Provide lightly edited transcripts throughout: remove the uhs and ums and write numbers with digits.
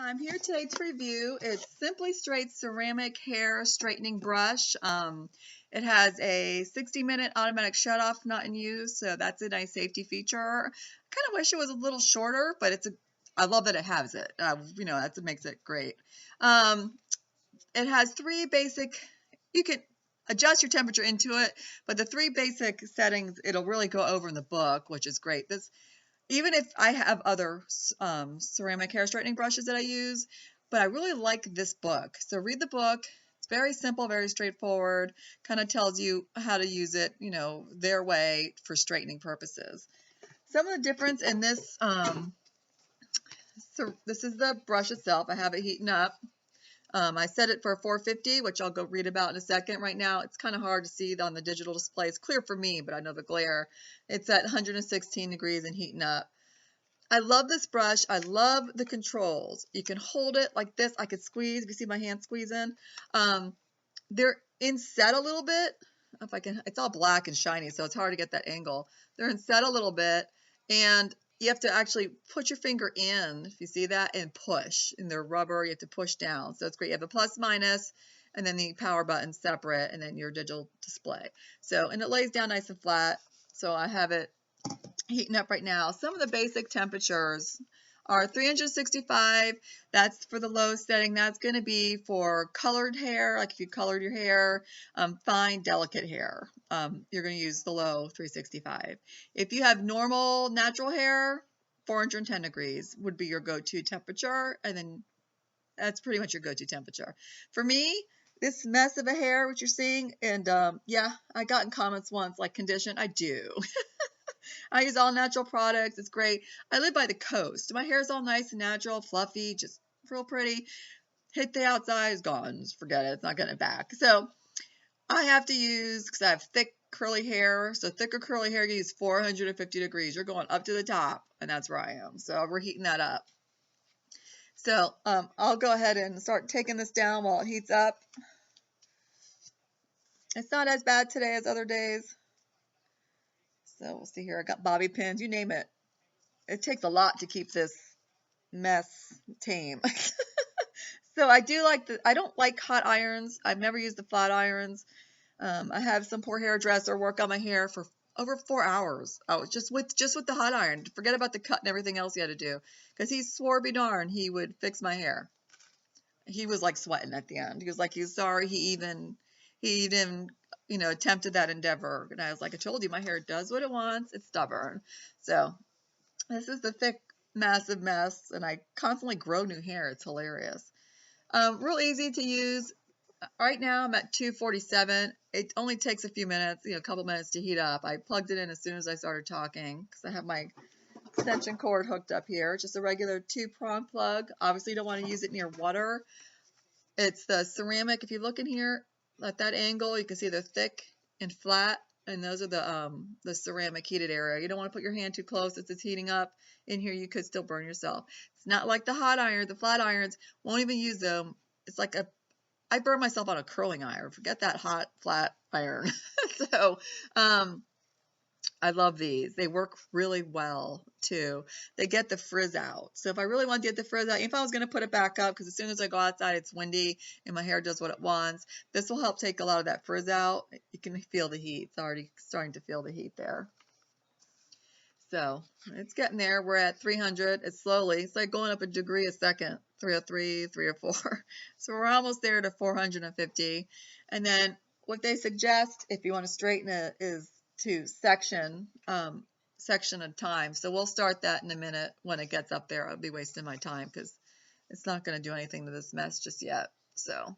I'm here today to review its Simply Straight Ceramic Hair Straightening Brush. It has a 60-minute automatic shutoff not in use, so that's a nice safety feature. I kind of wish it was a little shorter, but I love that it has it. That makes it great. It has three basic, you can adjust your temperature into it, but the three basic settings it'll really go over in the book, which is great. Even if I have other ceramic hair straightening brushes that I use, but I really like this book. So read the book. It's very simple, very straightforward, kind of tells you how to use it, their way for straightening purposes. Some of the difference in this, so this is the brush itself. I have it heating up. I set it for 450, which I'll go read about in a second. Right now, it's kind of hard to see on the digital display. It's clear for me, but I know the glare. It's at 116 degrees and heating up. I love this brush. I love the controls. You can hold it like this. I could squeeze. If you see my hand squeezing, they're inset a little bit. If I can, it's all black and shiny, so it's hard to get that angle. They're inset a little bit, and you have to actually put your finger in, if you see that, and push. And they're rubber. You have to push down. So it's great. You have the plus minus, and then the power button separate, and then your digital display. And it lays down nice and flat. So I have it heating up right now. Some of the basic temperatures are 365. That's for the low setting. That's going to be for colored hair, like if you colored your hair, fine, delicate hair. You're going to use the low 365. If you have normal, natural hair, 410 degrees would be your go-to temperature, and then that's pretty much your go-to temperature. For me, this mess of a hair, what you're seeing, and yeah, I got in comments once, like, condition, I do. I use all natural products. It's great. I live by the coast. My hair is all nice and natural, fluffy, just real pretty. Hit the outside, is gone. Just forget it. It's not getting it back. So I have to use, because I have thick curly hair, so thicker curly hair, you use 450 degrees. You're going up to the top, and that's where I am. So we're heating that up. So I'll go ahead and start taking this down while it heats up. It's not as bad today as other days. So we'll see here. I got bobby pins, you name it. It takes a lot to keep this mess tame. So I don't like hot irons. I've never used the flat irons. I have some poor hairdresser work on my hair for over 4 hours. Oh, just with the hot iron. Forget about the cut and everything else he had to do. Because he swore be darn he would fix my hair. He was like sweating at the end. He was like, he's sorry he even attempted that endeavor. And I was like, I told you, my hair does what it wants. It's stubborn. So this is the thick, massive mess, and I constantly grow new hair. It's hilarious. Real easy to use. Right now I'm at 247. It only takes a few minutes, a couple minutes to heat up. I plugged it in as soon as I started talking because I have my extension cord hooked up here. Just a regular 2-prong plug. Obviously you don't want to use it near water. It's the ceramic. If you look in here at that angle, you can see they're thick and flat. And those are the ceramic heated area. You don't want to put your hand too close as it's heating up. In here, you could still burn yourself. It's not like the hot iron. The flat irons, won't even use them. It's like I burn myself on a curling iron. Forget that hot, flat iron. So, I love these. They work really well, too. They get the frizz out. So if I really want to get the frizz out, if I was going to put it back up, because as soon as I go outside, it's windy and my hair does what it wants, this will help take a lot of that frizz out. You can feel the heat. It's already starting to feel the heat there. So it's getting there. We're at 300. It's slowly. It's like going up a degree a second. 303, 304. So we're almost there to 450. And then what they suggest, if you want to straighten it, is to section at a time. So we'll start that in a minute. When it gets up there, I'll be wasting my time because it's not going to do anything to this mess just yet. So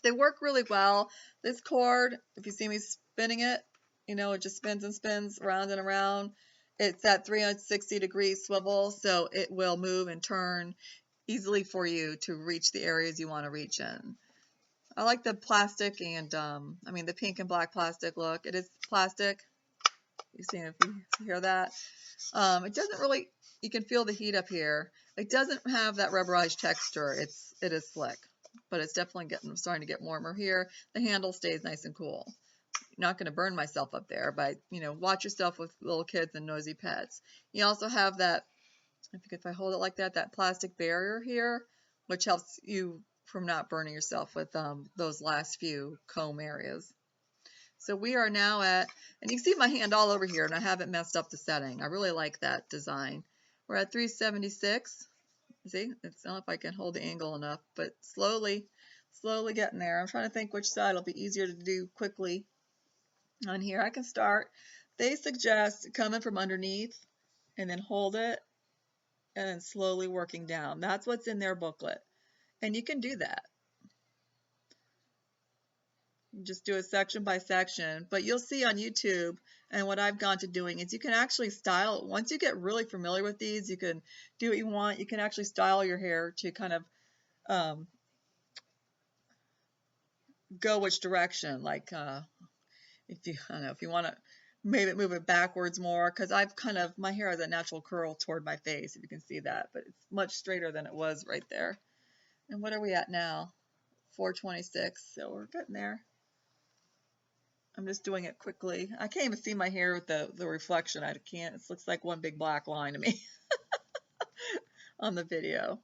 they work really well. This cord, if you see me spinning it, it just spins and spins around and around. It's at 360 degree swivel, so it will move and turn easily for you to reach the areas you want to reach in. I like the plastic and, the pink and black plastic look. It is plastic. If you hear that. It doesn't really, you can feel the heat up here. It doesn't have that rubberized texture. It is slick, but it's definitely starting to get warmer here. The handle stays nice and cool. Not going to burn myself up there, but, watch yourself with little kids and nosy pets. You also have that If I hold it like that, that plastic barrier here, which helps you from not burning yourself with those last few comb areas. So we are now at, and you can see my hand all over here, and I haven't messed up the setting. I really like that design. We're at 376. See, I don't know if I can hold the angle enough, but slowly getting there. I'm trying to think which side will be easier to do quickly. On here, I can start. They suggest coming from underneath and then hold it and then slowly working down. That's what's in their booklet. And you can do that. Just do it section by section, but you'll see on YouTube, and what I've gone to doing is you can actually style, once you get really familiar with these, you can do what you want. You can actually style your hair to kind of go which direction, like if you, I don't know, if you want to maybe move it backwards more, because I've kind of, my hair has a natural curl toward my face, if you can see that, but it's much straighter than it was right there. And what are we at now? 426, so we're getting there. I'm just doing it quickly. I can't even see my hair with the reflection. I can't. It looks like one big black line to me on the video.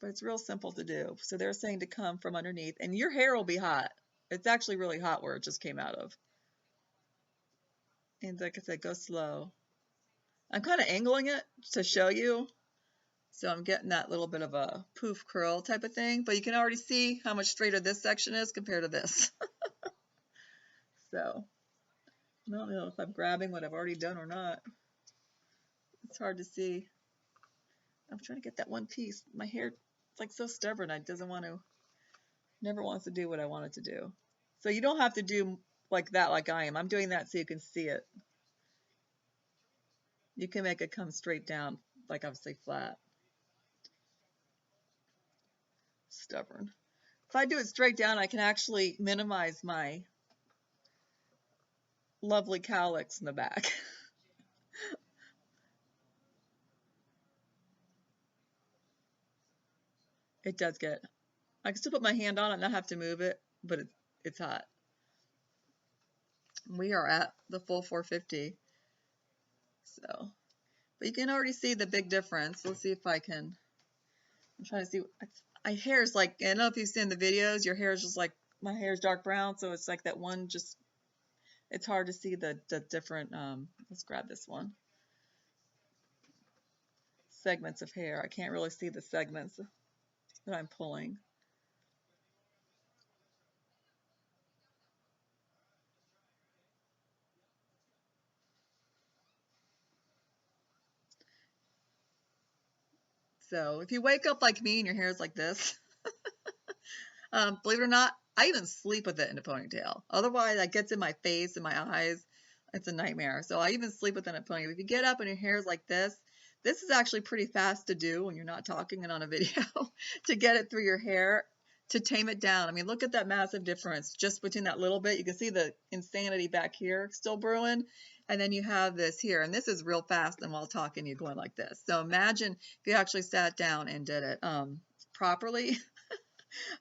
But it's real simple to do. So they're saying to come from underneath, and your hair will be hot. It's actually really hot where it just came out of. And like I said, go slow. I'm kind of angling it to show you. So I'm getting that little bit of a poof curl type of thing. But you can already see how much straighter this section is compared to this. So I don't know if I'm grabbing what I've already done or not. It's hard to see. I'm trying to get that one piece. My hair, it's like so stubborn. It doesn't want to, never wants to do what I want it to do. So you don't have to do like that like I am. I'm doing that so you can see it. You can make it come straight down, like obviously flat. Stubborn. If I do it straight down, I can actually minimize my lovely cowlicks in the back. It does get, I can still put my hand on it and not have to move it, but it's hot. We are at the full 450. So, but you can already see the big difference. Let's see if I can, I'm trying to see, my hair is like, I don't know if you've seen the videos, your hair is just like, my hair is dark brown, so it's like that one just, it's hard to see the different, let's grab this one. Segments of hair. I can't really see the segments that I'm pulling. So if you wake up like me and your hair is like this, believe it or not, I even sleep with it in a ponytail. Otherwise, it gets in my face and my eyes. It's a nightmare. So I even sleep with it in a ponytail. If you get up and your hair is like this is actually pretty fast to do when you're not talking and on a video to get it through your hair, to tame it down. I mean, look at that massive difference just between that little bit. You can see the insanity back here still brewing. And then you have this here. And this is real fast. And while talking, you're going like this. So imagine if you actually sat down and did it properly.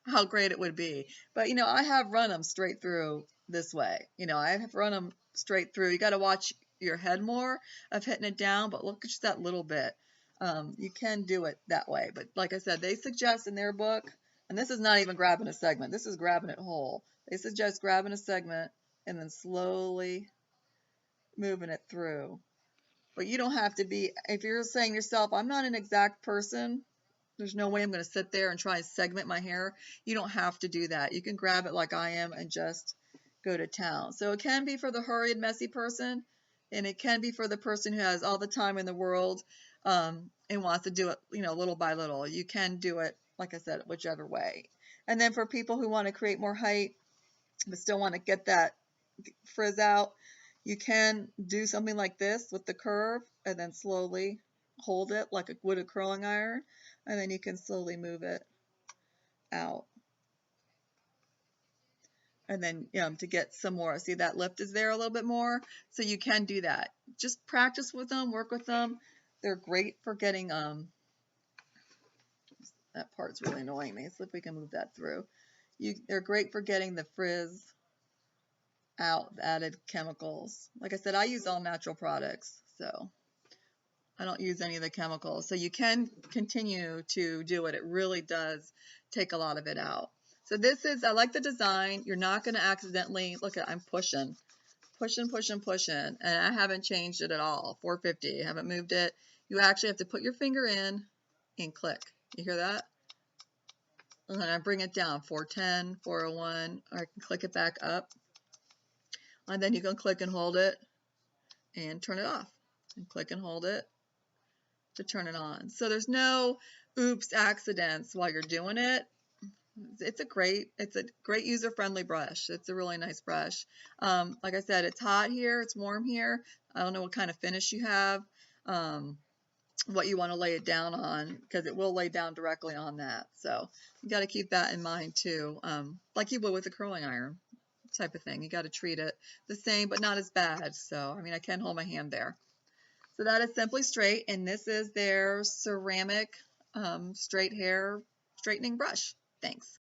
How great it would be. But, you know, I have run them straight through this way. You know, I have run them straight through. You got to watch your head more of hitting it down, but look at just that little bit. You can do it that way. But like I said, they suggest in their book, and this is not even grabbing a segment. This is grabbing it whole. They suggest grabbing a segment and then slowly moving it through. But you don't have to be, if you're saying to yourself, I'm not an exact person, there's no way I'm going to sit there and try and segment my hair. You don't have to do that. You can grab it like I am and just go to town. So it can be for the hurried, messy person, and it can be for the person who has all the time in the world and wants to do it, you know, little by little. You can do it, like I said, whichever way. And then for people who want to create more height but still want to get that frizz out, you can do something like this with the curve and then slowly hold it like a would a curling iron, and then you can slowly move it out. And then to get some more, see that lift is there a little bit more, so you can do that. Just practice with them, work with them. They're great for getting that part's really annoying me. See if we can move that through. They're great for getting the frizz out the added chemicals. Like I said, I use all natural products, so I don't use any of the chemicals. So you can continue to do it. It really does take a lot of it out. So this is, I like the design. You're not going to accidentally, look at, I'm pushing, and I haven't changed it at all. 450, I haven't moved it. You actually have to put your finger in and click. You hear that? And then I bring it down, 410, 401, or I can click it back up. And then you can click and hold it and turn it off. And click and hold it to turn it on. So there's no oops accidents while you're doing it. It's a great user-friendly brush. It's a really nice brush. Like I said, it's hot here, it's warm here. I don't know what kind of finish you have, what you want to lay it down on, because it will lay down directly on that. So you got to keep that in mind too, like you would with a curling iron type of thing. You got to treat it the same, but not as bad. So, I mean, I can hold my hand there. So that is Simply Straight, and this is their ceramic straight hair straightening brush. Thanks.